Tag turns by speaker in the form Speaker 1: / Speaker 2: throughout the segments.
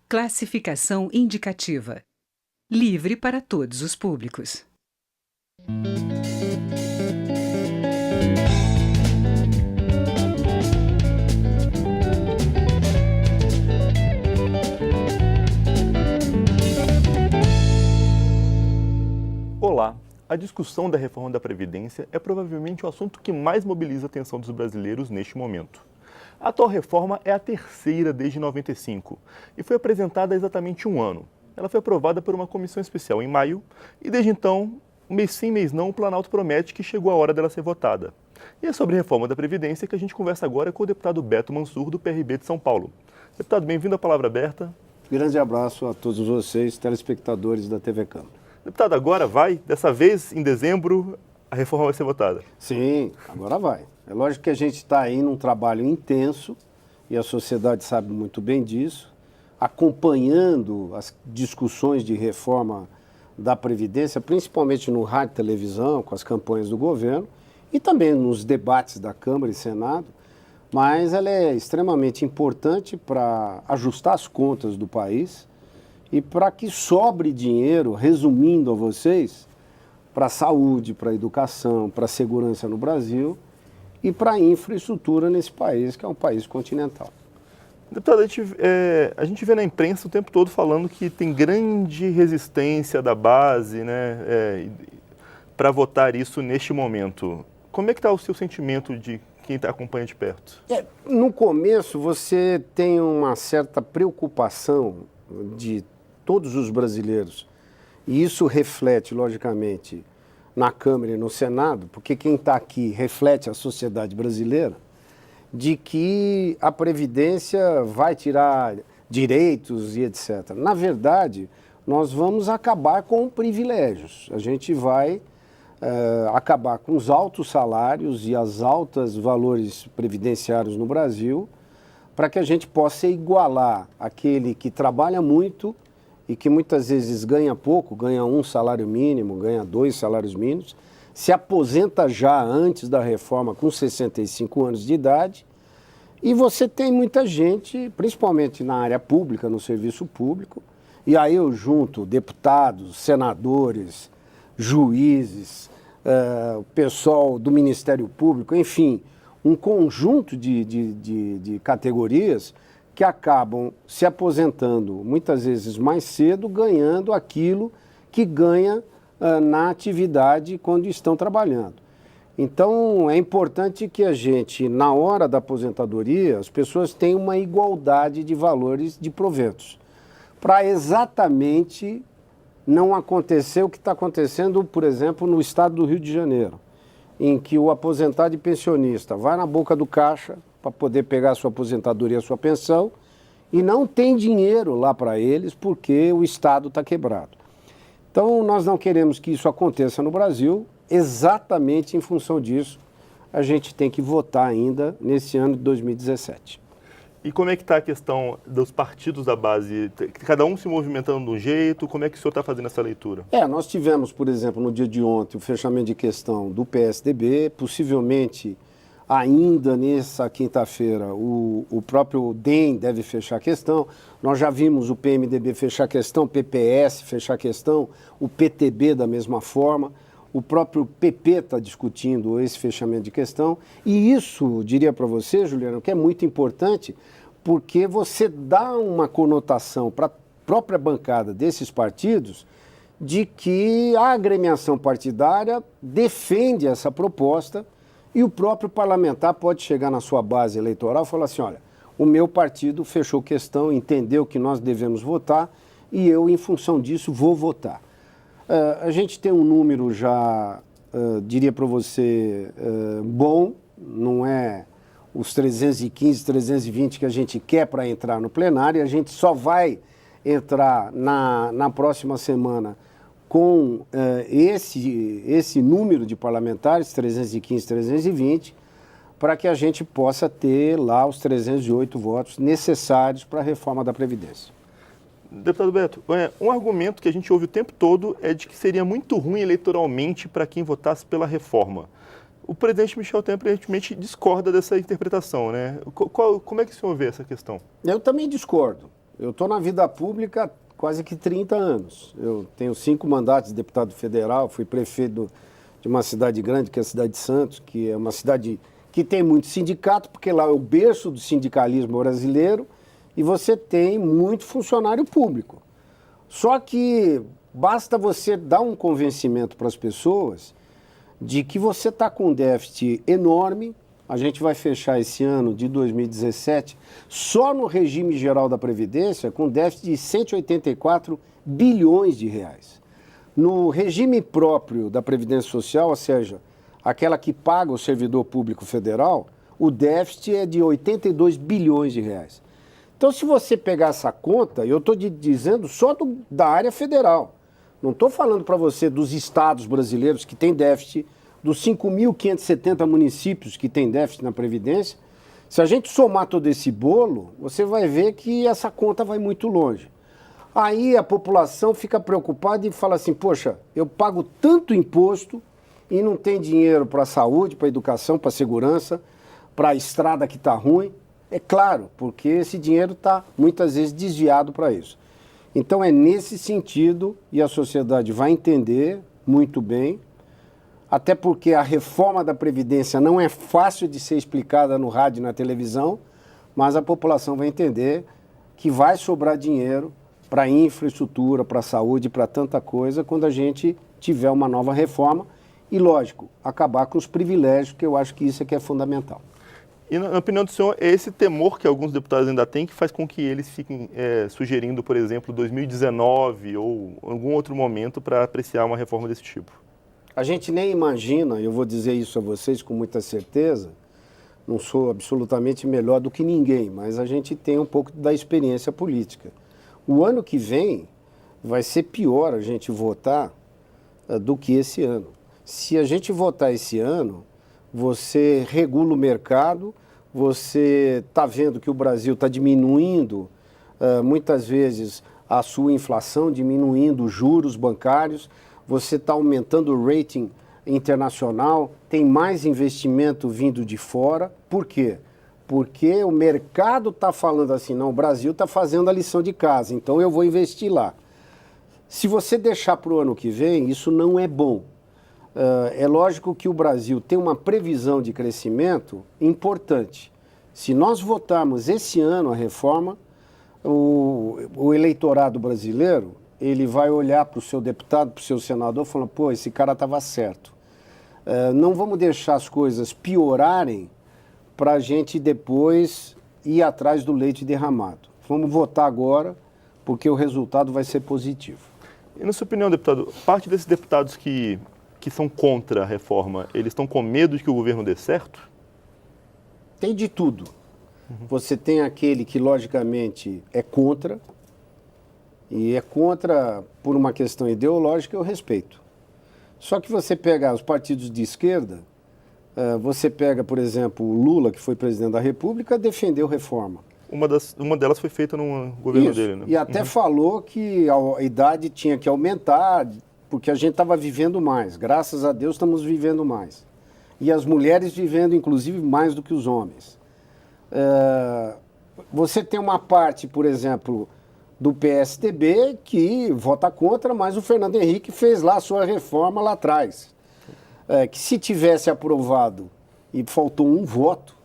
Speaker 1: Classificação indicativa. Livre para todos os públicos.
Speaker 2: Olá! A discussão da reforma da Previdência é provavelmente o assunto que mais mobiliza a atenção dos brasileiros neste momento. A atual reforma é a terceira desde 95 e foi apresentada há exatamente um ano. Ela foi aprovada por uma comissão especial em maio e desde então, mês sim, mês não, o Planalto promete que chegou a hora dela ser votada. E é sobre a reforma da Previdência que a gente conversa agora com o deputado Beto Mansur, do PRB de São Paulo. Deputado, bem-vindo à Palavra Aberta.
Speaker 3: Grande abraço a todos vocês, telespectadores da TV Câmara.
Speaker 2: Deputado, agora vai? Dessa vez, em dezembro, a reforma vai ser votada?
Speaker 3: Sim, agora vai. É lógico que a gente está aí num trabalho intenso, e a sociedade sabe muito bem disso, acompanhando as discussões de reforma da Previdência, principalmente no rádio e televisão, com as campanhas do governo, e também nos debates da Câmara e Senado, mas ela é extremamente importante para ajustar as contas do país, e para que sobre dinheiro, resumindo a vocês, para a saúde, para a educação, para a segurança no Brasil e para a infraestrutura nesse país, que é um país continental.
Speaker 2: Deputado, a gente vê na imprensa o tempo todo falando que tem grande resistência da base, né, para votar isso neste momento. Como é que está o seu sentimento de quem acompanha de perto?
Speaker 3: No começo, você tem uma certa preocupação de todos os brasileiros, e isso reflete, logicamente, na Câmara e no Senado, porque quem está aqui reflete a sociedade brasileira, de que a Previdência vai tirar direitos e etc. Na verdade, nós vamos acabar com privilégios. A gente vai acabar com os altos salários e as altos valores previdenciários no Brasil, para que a gente possa igualar aquele que trabalha muito e que muitas vezes ganha pouco, ganha um salário mínimo, ganha 2 salários mínimos, se aposenta já antes da reforma com 65 anos de idade, e você tem muita gente, principalmente na área pública, no serviço público, e aí eu junto deputados, senadores, juízes, o pessoal do Ministério Público, enfim, um conjunto de categorias que acabam se aposentando muitas vezes mais cedo, ganhando aquilo que ganha na atividade quando estão trabalhando. Então, é importante que a gente, na hora da aposentadoria, as pessoas tenham uma igualdade de valores de proventos, para exatamente não acontecer o que está acontecendo, por exemplo, no estado do Rio de Janeiro, em que o aposentado e pensionista vai na boca do caixa para poder pegar a sua aposentadoria, a sua pensão, e não tem dinheiro lá para eles porque o Estado está quebrado. Então, nós não queremos que isso aconteça no Brasil, exatamente em função disso, a gente tem que votar ainda nesse ano de 2017.
Speaker 2: E como é que está a questão dos partidos da base? Cada um se movimentando de um jeito? Como é que o senhor está fazendo essa leitura?
Speaker 3: Nós tivemos, por exemplo, no dia de ontem, o fechamento de questão do PSDB, possivelmente ainda nessa quinta-feira o próprio DEM deve fechar a questão. Nós já vimos o PMDB fechar a questão, o PPS fechar a questão, o PTB da mesma forma. O próprio PP está discutindo esse fechamento de questão. E isso, diria para você, Juliano, que é muito importante, porque você dá uma conotação para a própria bancada desses partidos de que a agremiação partidária defende essa proposta e o próprio parlamentar pode chegar na sua base eleitoral e falar assim, olha, o meu partido fechou questão, entendeu que nós devemos votar e eu, em função disso, vou votar. A gente tem um número já, diria para você, bom, não é os 315, 320 que a gente quer para entrar no plenário, a gente só vai entrar na próxima semana com esse número de parlamentares, 315, 320, para que a gente possa ter lá os 308 votos necessários para a reforma da Previdência.
Speaker 2: Deputado Beto, um argumento que a gente ouve o tempo todo é de que seria muito ruim eleitoralmente para quem votasse pela reforma. O presidente Michel Temer, aparentemente, discorda dessa interpretação, né? Como é que o senhor vê essa questão?
Speaker 3: Eu também discordo. Eu estou na vida pública há quase que 30 anos. Eu tenho 5 mandatos de deputado federal, fui prefeito de uma cidade grande, que é a cidade de Santos, que é uma cidade que tem muito sindicato, porque lá é o berço do sindicalismo brasileiro, e você tem muito funcionário público. Só que basta você dar um convencimento para as pessoas de que você está com um déficit enorme. A gente vai fechar esse ano de 2017 só no regime geral da Previdência com déficit de 184 bilhões de reais. No regime próprio da Previdência Social, ou seja, aquela que paga o servidor público federal, o déficit é de 82 bilhões de reais. Então, se você pegar essa conta, eu estou dizendo só da área federal. Não estou falando para você dos estados brasileiros que têm déficit, dos 5.570 municípios que têm déficit na Previdência. Se a gente somar todo esse bolo, você vai ver que essa conta vai muito longe. Aí a população fica preocupada e fala assim, poxa, eu pago tanto imposto e não tem dinheiro para a saúde, para a educação, para a segurança, para a estrada que está ruim. É claro, porque esse dinheiro está muitas vezes desviado para isso. Então é nesse sentido, e a sociedade vai entender muito bem, até porque a reforma da Previdência não é fácil de ser explicada no rádio e na televisão, mas a população vai entender que vai sobrar dinheiro para infraestrutura, para saúde, para tanta coisa, quando a gente tiver uma nova reforma e, lógico, acabar com os privilégios, que eu acho que isso é que é fundamental.
Speaker 2: E, na opinião do senhor, é esse temor que alguns deputados ainda têm que faz com que eles fiquem sugerindo, por exemplo, 2019 ou algum outro momento para apreciar uma reforma desse tipo?
Speaker 3: A gente nem imagina, eu vou dizer isso a vocês com muita certeza, não sou absolutamente melhor do que ninguém, mas a gente tem um pouco da experiência política. O ano que vem vai ser pior a gente votar do que esse ano. Se a gente votar esse ano, você regula o mercado, você está vendo que o Brasil está diminuindo, muitas vezes, a sua inflação, diminuindo os juros bancários, você está aumentando o rating internacional, tem mais investimento vindo de fora. Por quê? Porque o mercado está falando assim, não, o Brasil está fazendo a lição de casa, então eu vou investir lá. Se você deixar para o ano que vem, isso não é bom. É lógico que o Brasil tem uma previsão de crescimento importante. Se nós votarmos esse ano a reforma, o eleitorado brasileiro, ele vai olhar para o seu deputado, para o seu senador, falando, pô, esse cara estava certo. Não vamos deixar as coisas piorarem para a gente depois ir atrás do leite derramado. Vamos votar agora, porque o resultado vai ser positivo.
Speaker 2: E na sua opinião, deputado, parte desses deputados que são contra a reforma, eles estão com medo de que o governo dê certo?
Speaker 3: Tem de tudo. Você tem aquele que, logicamente, é contra, e é contra por uma questão ideológica, eu respeito. Só que você pega os partidos de esquerda, você pega, por exemplo, o Lula, que foi presidente da República, defendeu reforma.
Speaker 2: Uma delas foi feita no governo dele, né?
Speaker 3: E até falou que a idade tinha que aumentar, porque a gente estava vivendo mais. Graças a Deus estamos vivendo mais. E as mulheres vivendo, inclusive, mais do que os homens. Você tem uma parte, por exemplo, do PSDB que vota contra, mas o Fernando Henrique fez lá a sua reforma lá atrás. Que se tivesse aprovado, e faltou um voto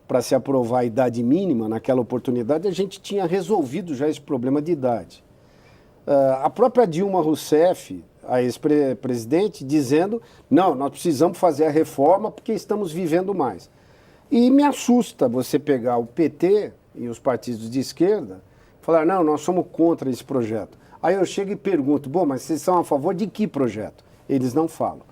Speaker 3: para se aprovar a idade mínima naquela oportunidade, a gente tinha resolvido já esse problema de idade. A própria Dilma Rousseff, a ex-presidente, dizendo, não, nós precisamos fazer a reforma porque estamos vivendo mais. E me assusta você pegar o PT e os partidos de esquerda e falar, não, nós somos contra esse projeto. Aí eu chego e pergunto, bom, mas vocês são a favor de que projeto? Eles não falam.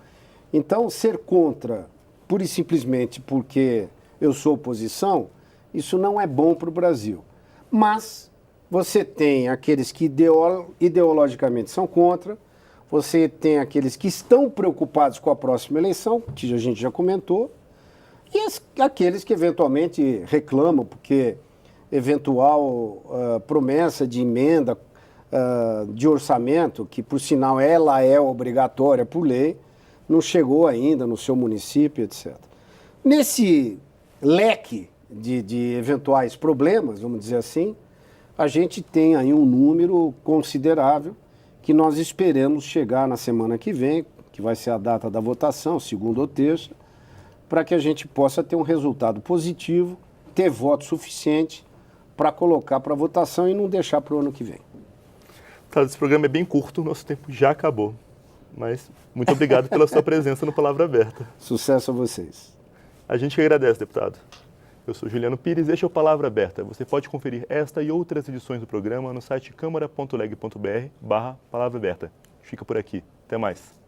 Speaker 3: Então, ser contra, pura e simplesmente porque eu sou oposição, isso não é bom para o Brasil. Mas você tem aqueles que ideologicamente são contra, você tem aqueles que estão preocupados com a próxima eleição, que a gente já comentou, e aqueles que eventualmente reclamam porque eventual promessa de emenda de orçamento, que por sinal ela é obrigatória por lei, não chegou ainda no seu município, etc. Nesse leque de eventuais problemas, vamos dizer assim, a gente tem aí um número considerável que nós esperamos chegar na semana que vem, que vai ser a data da votação, segunda ou terça, para que a gente possa ter um resultado positivo, ter voto suficiente para colocar para votação e não deixar para o ano que vem.
Speaker 2: Tá, esse programa é bem curto, nosso tempo já acabou. Mas muito obrigado pela sua presença no Palavra Aberta.
Speaker 3: Sucesso a vocês.
Speaker 2: A gente que agradece, deputado. Eu sou Juliano Pires e este é o Palavra Aberta. Você pode conferir esta e outras edições do programa no site câmara.leg.br/palavra aberta. Fica por aqui. Até mais.